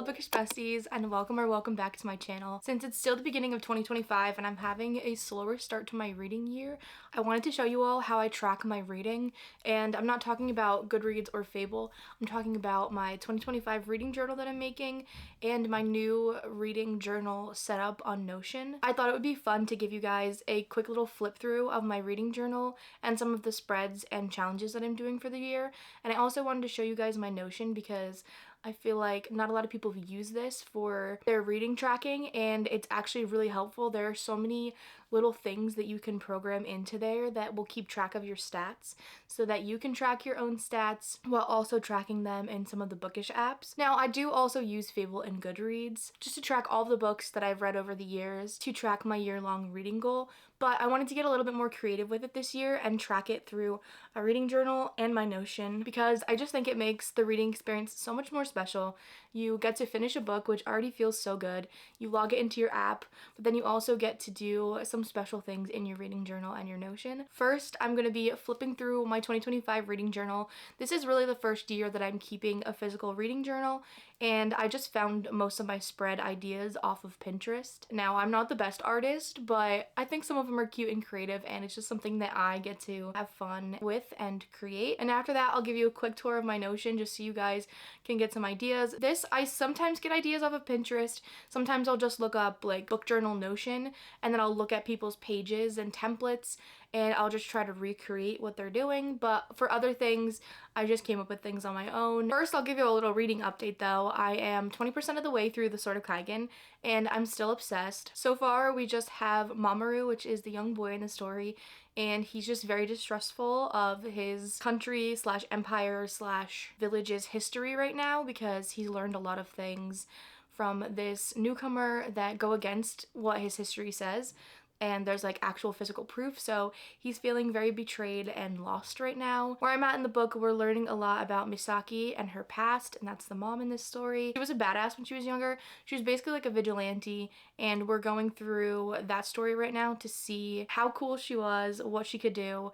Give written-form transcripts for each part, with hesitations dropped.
Hello bookish besties, and welcome back to my channel. Since it's still the beginning of 2025 and I'm having a slower start to my reading year, I wanted to show you all how I track my reading. And I'm not talking about Goodreads or Fable, I'm talking about my 2025 reading journal that I'm making and my new reading journal setup on Notion. I thought it would be fun to give you guys a quick little flip through of my reading journal and some of the spreads and challenges that I'm doing for the year. And I also wanted to show you guys my Notion because I feel like not a lot of people use this for their reading tracking, and it's actually really helpful. There are so many little things that you can program into there that will keep track of your stats so that you can track your own stats while also tracking them in some of the bookish apps. Now, I do also use Fable and Goodreads just to track all of the books that I've read over the years to track my year-long reading goal, but I wanted to get a little bit more creative with it this year and track it through a reading journal and my Notion because I just think it makes the reading experience so much more special. You get to finish a book, which already feels so good. You log it into your app, but then you also get to do some special things in your reading journal and your Notion. First, I'm going to be flipping through my 2025 reading journal. This is really the first year that I'm keeping a physical reading journal, and I just found most of my spread ideas off of Pinterest. Now, I'm not the best artist, but I think some of them are cute and creative, and it's just something that I get to have fun with and create. And after that, I'll give you a quick tour of my Notion just so you guys can get some ideas. I sometimes get ideas off of Pinterest. Sometimes I'll just look up like book journal Notion, and then I'll look at people's pages and templates, and I'll just try to recreate what they're doing. But for other things, I just came up with things on my own. First, I'll give you a little reading update though. I am 20% of the way through The Sword of Kaigen, and I'm still obsessed. So far, we just have Mamoru, which is the young boy in the story, and he's just very distrustful of his country slash empire slash village's history right now because he's learned a lot of things from this newcomer that go against what his history says, and there's like actual physical proof, so he's feeling very betrayed and lost right now. Where I'm at in the book, we're learning a lot about Misaki and her past, and that's the mom in this story. She was a badass when she was younger. She was basically like a vigilante, and we're going through that story right now to see how cool she was, what she could do,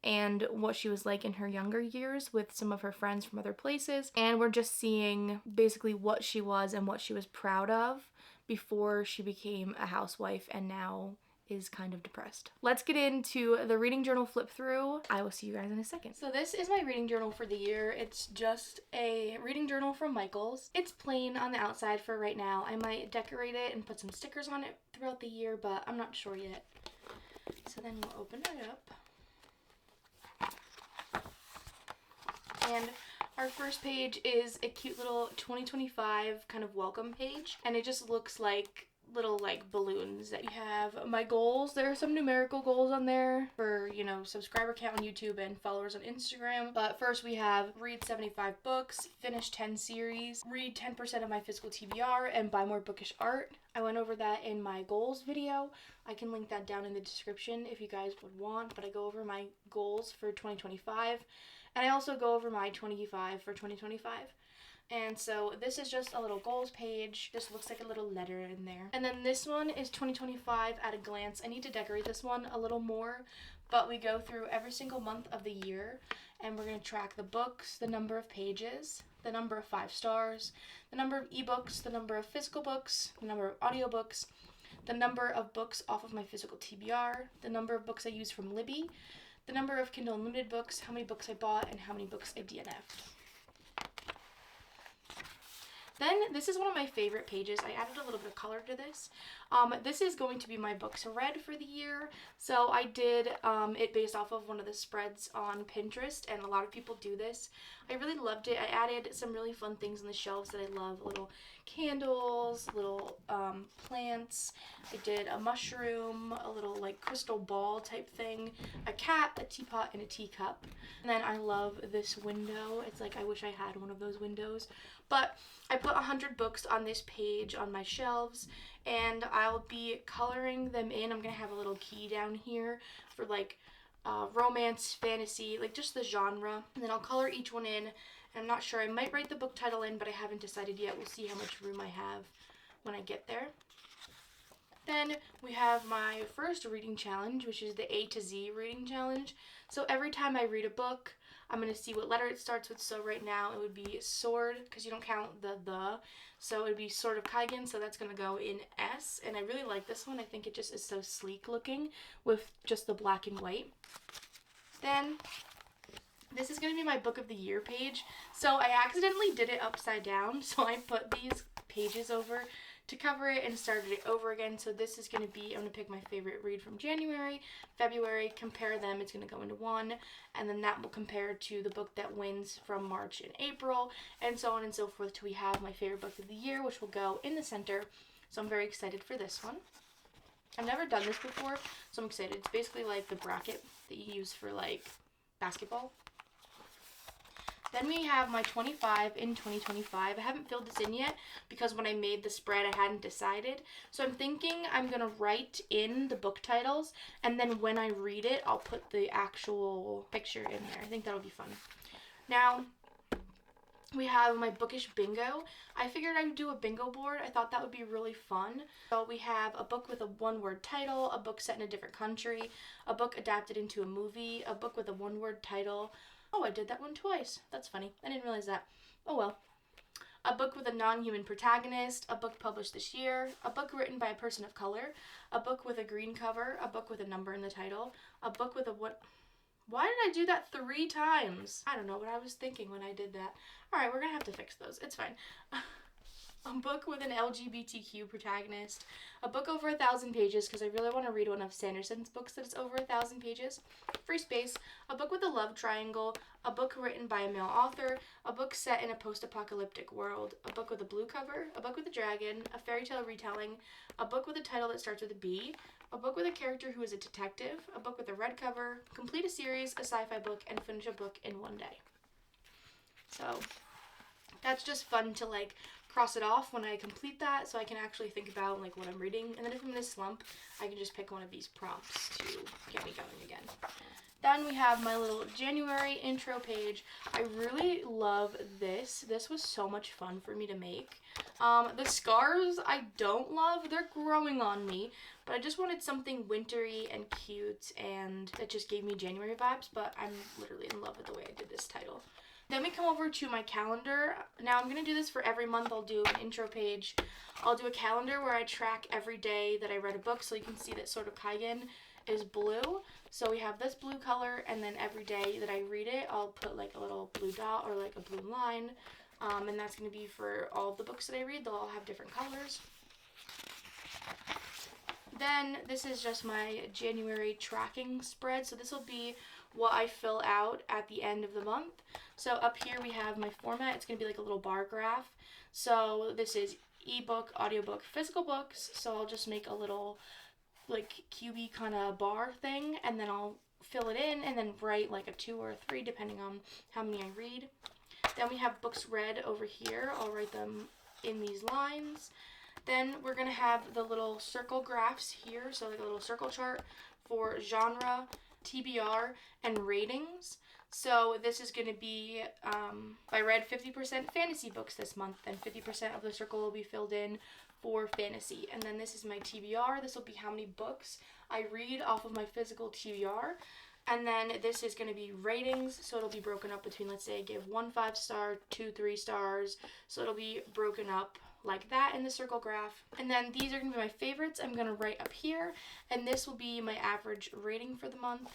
and what she was like in her younger years with some of her friends from other places. And we're just seeing basically what she was and what she was proud of before she became a housewife and now is kind of depressed. Let's get into the reading journal flip through. I will see you guys in a second. So this is my reading journal for the year. It's just a reading journal from Michaels. It's plain on the outside for right now. I might decorate it and put some stickers on it throughout the year, but I'm not sure yet. So then we'll open it up. And our first page is a cute little 2025 kind of welcome page, and it just looks like little like balloons that you have. My goals, there are some numerical goals on there for, you know, subscriber count on YouTube and followers on Instagram. But first we have read 75 books, finish 10 series, read 10% of my physical TBR, and buy more bookish art. I went over that in my goals video. I can link that down in the description if you guys would want, but I go over my goals for 2025, and I also go over my 25 for 2025. And so this is just a little goals page. Just looks like a little letter in there. And then this one is 2025 at a glance. I need to decorate this one a little more, but we go through every single month of the year, and we're going to track the books, the number of pages, the number of 5 stars, the number of ebooks, the number of physical books, the number of audiobooks, the number of books off of my physical TBR, the number of books I use from Libby, the number of Kindle Unlimited books, how many books I bought, and how many books I DNF'd. Then this is one of my favorite pages. I added a little bit of color to this. This is going to be my books read for the year. So I did it based off of one of the spreads on Pinterest, and a lot of people do this. I really loved it. I added some really fun things on the shelves that I love. Little candles, little plants. I did a mushroom, a little like crystal ball type thing, a cat, a teapot, and a teacup. And then I love this window. It's like I wish I had one of those windows. But I put 100 books on this page on my shelves, and I'll be coloring them in. I'm going to have a little key down here for like romance, fantasy, like just the genre. And then I'll color each one in. And I'm not sure. I might write the book title in, but I haven't decided yet. We'll see how much room I have when I get there. Then we have my first reading challenge, which is the A to Z reading challenge. So every time I read a book, I'm going to see what letter it starts with. So right now it would be sword, because you don't count the. So it would be Sword of Kaigen, so that's going to go in S. And I really like this one. I think it just is so sleek looking with just the black and white. Then this is going to be my book of the year page. So I accidentally did it upside down, so I put these pages over to cover it and started it over again. So this is going to be, I'm going to pick my favorite read from January, February, compare them. It's going to go into one, and then that will compare to the book that wins from March and April, and so on and so forth till we have my favorite book of the year, which will go in the center. So I'm very excited for this one. I've never done this before, so I'm excited. It's basically like the bracket that you use for like basketball. Then we have my 25 in 2025. I haven't filled this in yet because when I made the spread, I hadn't decided. So I'm thinking I'm going to write in the book titles, and then when I read it, I'll put the actual picture in there. I think that'll be fun. Now, we have my bookish bingo. I figured I would do a bingo board. I thought that would be really fun. So we have a book with a one-word title, a book set in a different country, a book adapted into a movie, a book with a one-word title. Oh, I did that one twice. That's funny. I didn't realize that. Oh well. A book with a non-human protagonist, a book published this year, a book written by a person of color, a book with a green cover, a book with a number in the title, a book with a what? Why did I do that 3 times? I don't know what I was thinking when I did that. Alright, we're gonna have to fix those. It's fine. A book with an LGBTQ protagonist, a book over 1,000 pages, because I really want to read one of Sanderson's books that is over 1,000 pages, free space, a book with a love triangle, a book written by a male author, a book set in a post-apocalyptic world, a book with a blue cover, a book with a dragon, a fairy tale retelling, a book with a title that starts with a B, a book with a character who is a detective, a book with a red cover, complete a series, a sci-fi book, and finish a book in one day. So that's just fun to like cross it off when I complete that, so I can actually think about like what I'm reading, and then if I'm in a slump, I can just pick one of these prompts to get me going again. Then we have my little January intro page. I really love this. This was so much fun for me to make. The scarves I don't love. They're growing on me, but I just wanted something wintry and cute, and it just gave me January vibes, but I'm literally in love with the way I did this title. Then we come over to my calendar. Now I'm going to do this for every month. I'll do an intro page. I'll do a calendar where I track every day that I read a book, so you can see that Sword of Kaigen is blue. So we have this blue color, and then every day that I read it, I'll put like a little blue dot or like a blue line. And that's going to be for all of the books that I read. They'll all have different colors. Then this is just my January tracking spread. So this will be what I fill out at the end of the month. So up here we have my format. It's going to be like a little bar graph. So this is ebook, audiobook, physical books. So I'll just make a little like cubey kind of bar thing, and then I'll fill it in and then write like a 2 or a 3 depending on how many I read. Then we have books read over here. I'll write them in these lines. Then we're going to have the little circle graphs here, so like a little circle chart for genre, TBR, and ratings. So this is going to be, if I read 50% fantasy books this month, then 50% of the circle will be filled in for fantasy. And then this is my TBR. This will be how many books I read off of my physical TBR. And then this is going to be ratings, so it'll be broken up between, let's say I give 1 5-star, 2 3 stars, so it'll be broken up like that in the circle graph. And then these are going to be my favorites. I'm going to write up here, and this will be my average rating for the month,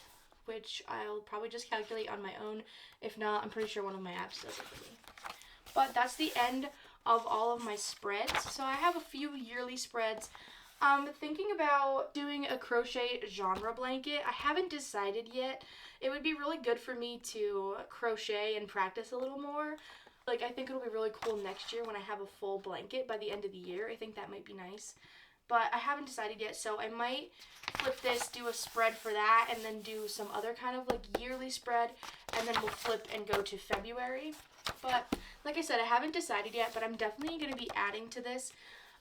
which I'll probably just calculate on my own. If not, I'm pretty sure one of my apps does it for me. But that's the end of all of my spreads. So I have a few yearly spreads. I'm thinking about doing a crochet genre blanket. I haven't decided yet. It would be really good for me to crochet and practice a little more. Like, I think it'll be really cool next year when I have a full blanket by the end of the year. I think that might be nice. But I haven't decided yet, so I might flip this, do a spread for that, and then do some other kind of like yearly spread, and then we'll flip and go to February. But like I said, I haven't decided yet, but I'm definitely going to be adding to this.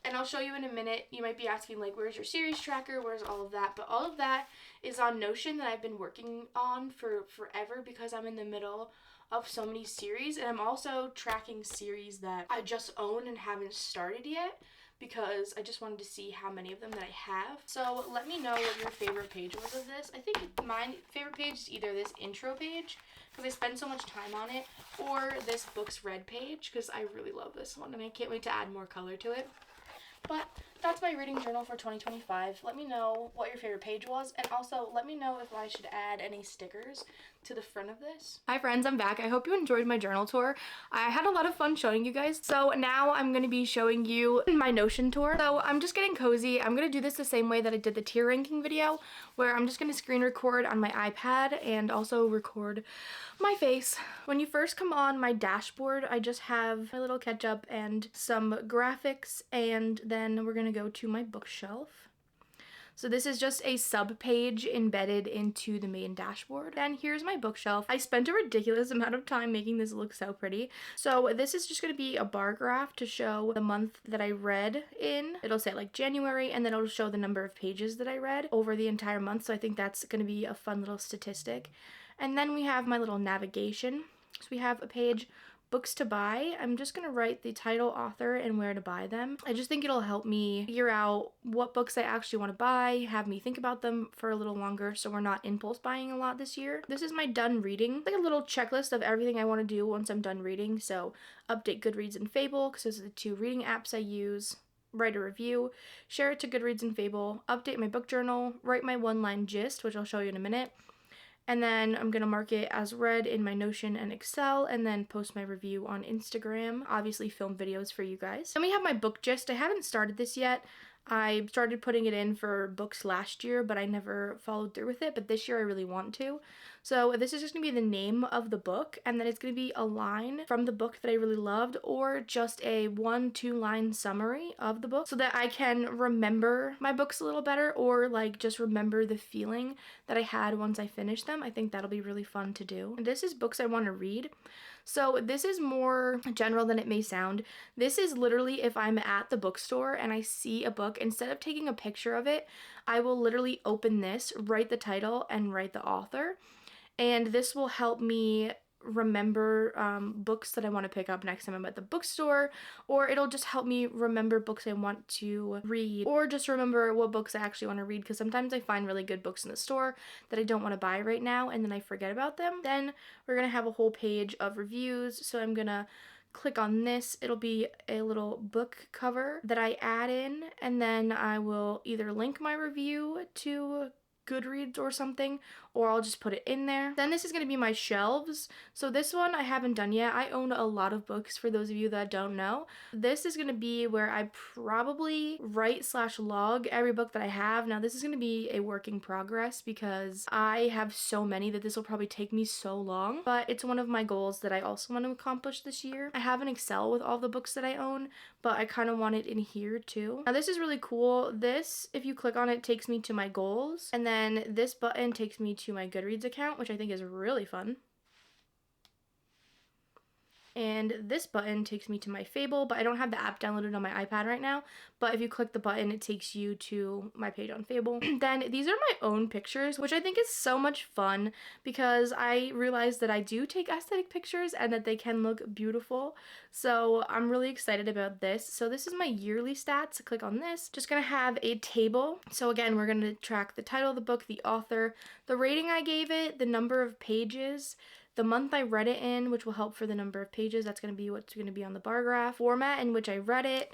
And I'll show you in a minute. You might be asking, like, where's your series tracker? Where's all of that? But all of that is on Notion that I've been working on for forever because I'm in the middle of so many series. And I'm also tracking series that I just own and haven't started yet. because I just wanted to see how many of them that I have. So let me know what your favorite page was of this. I think my favorite page is either this intro page, because I spend so much time on it, or this books read page, because I really love this one and I can't wait to add more color to it. But that's my reading journal for 2025. Let me know what your favorite page was, and also let me know if I should add any stickers to the front of this. Hi friends, I'm back. I hope you enjoyed my journal tour. I had a lot of fun showing you guys. So now I'm going to be showing you my Notion tour. So I'm just getting cozy. I'm going to do this the same way that I did the tier ranking video, where I'm just going to screen record on my iPad and also record my face. When you first come on my dashboard, I just have my little ketchup and some graphics, and then we're going to go to my bookshelf. So this is just a sub page embedded into the main dashboard. And here's my bookshelf. I spent a ridiculous amount of time making this look so pretty. So this is just going to be a bar graph to show the month that I read in. It'll say like January, and then it'll show the number of pages that I read over the entire month. So I think that's going to be a fun little statistic. And then we have my little navigation. So we have a page, books to buy. I'm just going to write the title, author, and where to buy them. I just think it'll help me figure out what books I actually want to buy, have me think about them for a little longer so we're not impulse buying a lot this year. This is my done reading, like a little checklist of everything I want to do once I'm done reading. So update Goodreads and Fable, because those are the two reading apps I use. Write a review, share it to Goodreads and Fable, update my book journal, write my one-line gist, which I'll show you in a minute. And then I'm going to mark it as read in my Notion and Excel, and then post my review on Instagram. Obviously film videos for you guys. Then we have my book gist. I haven't started this yet. I started putting it in for books last year, but I never followed through with it. But this year I really want to. So this is just going to be the name of the book, and then it's going to be a line from the book that I really loved, or just a 1-2 line summary of the book so that I can remember my books a little better, or like just remember the feeling that I had once I finished them. I think that'll be really fun to do. And this is books I want to read. So this is more general than it may sound. This is literally if I'm at the bookstore and I see a book, instead of taking a picture of it, I will literally open this, write the title, and write the author. And this will help me remember books that I want to pick up next time I'm at the bookstore, or it'll just help me remember books I want to read, or just remember what books I actually want to read, because sometimes I find really good books in the store that I don't want to buy right now, and then I forget about them. Then we're going to have a whole page of reviews, so I'm going to click on this. It'll be a little book cover that I add in, and then I will either link my review to Goodreads or something, or I'll just put it in there. Then this is going to be my shelves. So this one I haven't done yet. I own a lot of books, for those of you that don't know. This is going to be where I probably write/log every book that I have. Now this is going to be a work in progress because I have so many that this will probably take me so long, but it's one of my goals that I also want to accomplish this year. I have an Excel with all the books that I own, but I kind of want it in here too. Now this is really cool. This, if you click on it, takes me to my goals, and then this button takes me to my Goodreads account, which I think is really fun. And this button takes me to my Fable, but I don't have the app downloaded on my iPad right now. But if you click the button, it takes you to my page on Fable. Then these are my own pictures, which I think is so much fun because I realized that I do take aesthetic pictures and that they can look beautiful. So I'm really excited about this. So this is my yearly stats. Click on this. Just gonna have a table. So again, we're gonna track the title of the book, the author, the rating I gave it, the number of pages, the month I read it in, which will help for the number of pages. That's going to be what's going to be on the bar graph. Format in which I read it.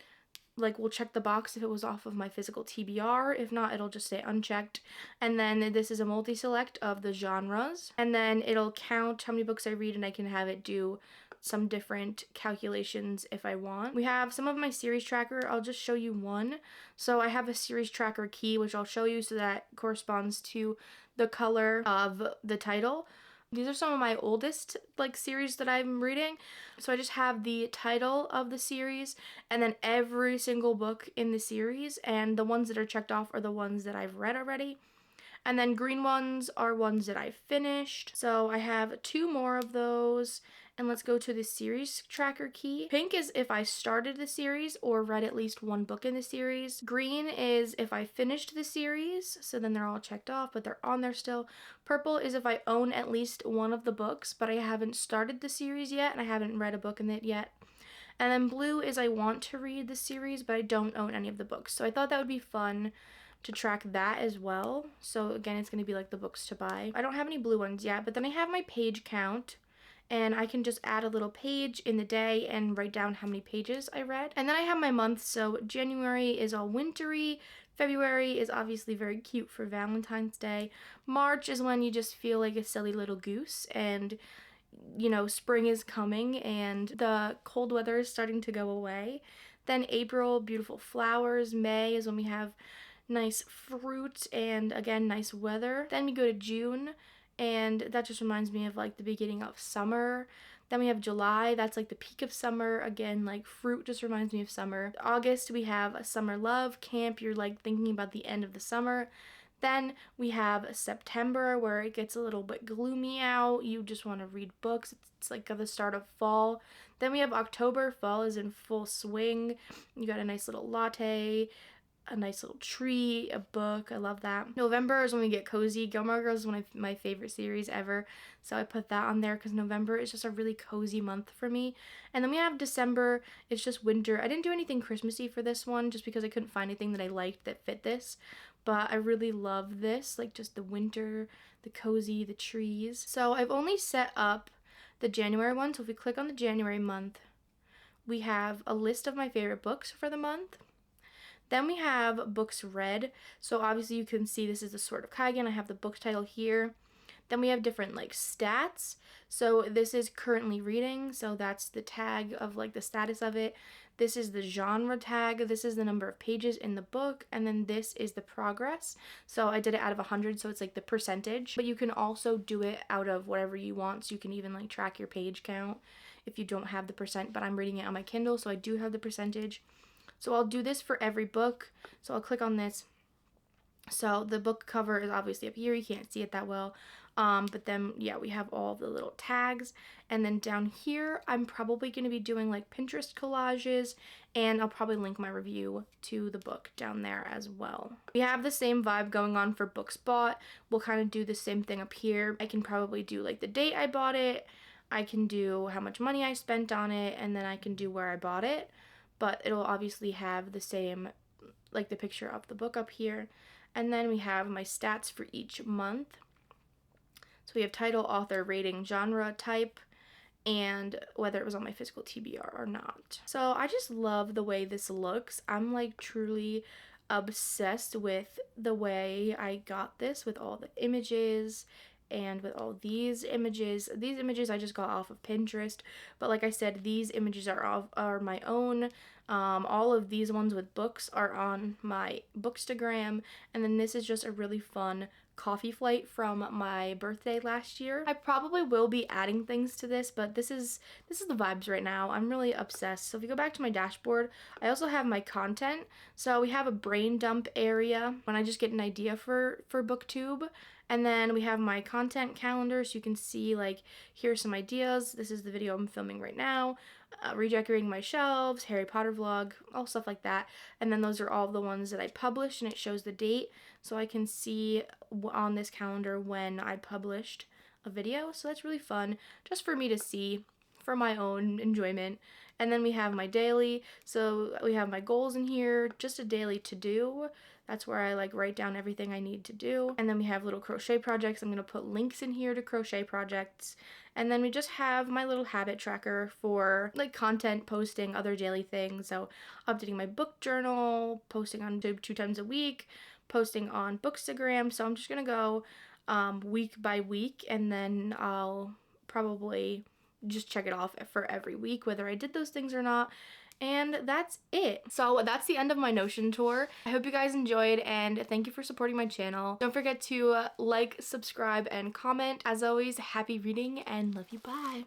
Like, we'll check the box if it was off of my physical TBR. If not, it'll just say unchecked. And then this is a multi-select of the genres. And then it'll count how many books I read, and I can have it do some different calculations if I want. We have some of my series tracker. I'll just show you one. So I have a series tracker key, which I'll show you, so that corresponds to the color of the title. These are some of my oldest series that I'm reading. So I just have the title of the series and then every single book in the series, and the ones that are checked off are the ones that I've read already. And then green ones are ones that I've finished. So I have 2 more of those. And let's go to the series tracker key. Pink is if I started the series or read at least 1 book in the series. Green is if I finished the series, so then they're all checked off, but they're on there still. Purple is if I own at least 1 of the books, but I haven't started the series yet and I haven't read a book in it yet. And then blue is I want to read the series, but I don't own any of the books. So I thought that would be fun to track that as well. So again, it's going to be like the books to buy. I don't have any blue ones yet, but then I have my page count, and I can just add a little page in the day and write down how many pages I read. And then I have my months. So January is all wintry. February is obviously very cute for Valentine's Day. March is when you just feel like a silly little goose, and you know, spring is coming and the cold weather is starting to go away. Then April, beautiful flowers. May is when we have nice fruit and again nice weather. Then we go to June, and that just reminds me of like the beginning of summer. Then we have July, that's like the peak of summer. Again, like fruit just reminds me of summer. August, we have a summer love camp. You're like thinking about the end of the summer. Then we have September, where it gets a little bit gloomy out. You just want to read books. It's like the start of fall. Then we have October. Fall is in full swing. You got a nice little latte, a nice little tree, a book. I love that. November is when we get cozy. Gilmore Girls is one of my favorite series ever, so I put that on there because November is just a really cozy month for me. And then we have December. It's just winter. I didn't do anything Christmassy for this one just because I couldn't find anything that I liked that fit this, but I really love this, like just the winter, the cozy, the trees. So I've only set up the January one, so if we click on the January month, we have a list of my favorite books for the month. Then we have books read. So obviously you can see this is the Sword of Kaigan. I have the book title here. Then we have different like stats. So this is currently reading. So that's the tag of like the status of it. This is the genre tag. This is the number of pages in the book. And then this is the progress. So I did it out of 100. So it's like the percentage. But you can also do it out of whatever you want. So you can even like track your page count if you don't have the percent. But I'm reading it on my Kindle, so I do have the percentage. So I'll do this for every book. So I'll click on this. So the book cover is obviously up here. You can't see it that well. But then, yeah, we have all the little tags. And then down here, I'm probably going to be doing like Pinterest collages. And I'll probably link my review to the book down there as well. We have the same vibe going on for books bought. We'll kind of do the same thing up here. I can probably do like the date I bought it. I can do how much money I spent on it. And then I can do where I bought it. But it'll obviously have the same, like the picture of the book up here. And then we have my stats for each month. So we have title, author, rating, genre, type, and whether it was on my physical TBR or not. So I just love the way this looks. I'm like truly obsessed with the way I got this, with all the images and with all these images. These images I just got off of Pinterest, but like I said, these images are my own. All of these ones with books are on my Bookstagram, and then this is just a really fun coffee flight from my birthday last year. I probably will be adding things to this, but this is the vibes right now. I'm really obsessed. So if you go back to my dashboard, I also have my content. So we have a brain dump area when I just get an idea for booktube. And then we have my content calendar, so you can see like here's some ideas. This is the video I'm filming right now. Redecorating my shelves, Harry Potter vlog, all stuff like that. And then those are all the ones that I published, and it shows the date, so I can see on this calendar when I published a video. So that's really fun just for me to see for my own enjoyment. And then we have my daily, so we have my goals in here, just a daily to do. That's where I like write down everything I need to do. And then we have little crochet projects. I'm going to put links in here to crochet projects. And then we just have my little habit tracker for like content, posting, other daily things. So updating my book journal, posting on YouTube 2 times a week, posting on Bookstagram. So I'm just going to go week by week, and then I'll probably just check it off for every week, whether I did those things or not. And that's it. So that's the end of my Notion tour. I hope you guys enjoyed, and thank you for supporting my channel. Don't forget to like, subscribe, and comment. As always, happy reading and love you. Bye.